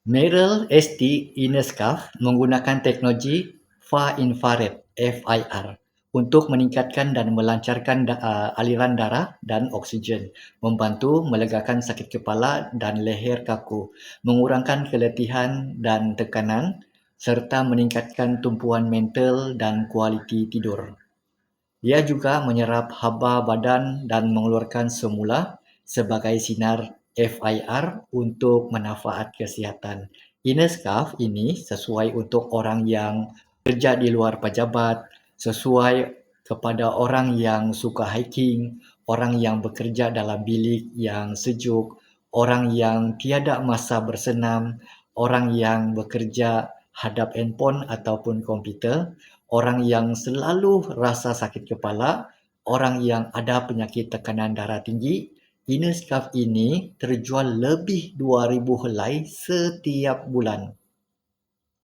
Merrill ST Inner Scarf menggunakan teknologi Far Infrared (FIR) untuk meningkatkan dan melancarkan aliran darah dan oksigen, membantu melegakan sakit kepala dan leher kaku, mengurangkan keletihan dan tekanan, serta meningkatkan tumpuan mental dan kualiti tidur. Ia juga menyerap haba badan dan mengeluarkan semula sebagai sinar FIR untuk manfaat kesihatan. Inner scarf ini sesuai untuk orang yang kerja di luar pejabat, sesuai kepada orang yang suka hiking, orang yang bekerja dalam bilik yang sejuk, orang yang tiada masa bersenam, orang yang bekerja hadap handphone ataupun komputer, orang yang selalu rasa sakit kepala, orang yang ada penyakit tekanan darah tinggi. Inner scarf ini terjual lebih 2,000 helai setiap bulan.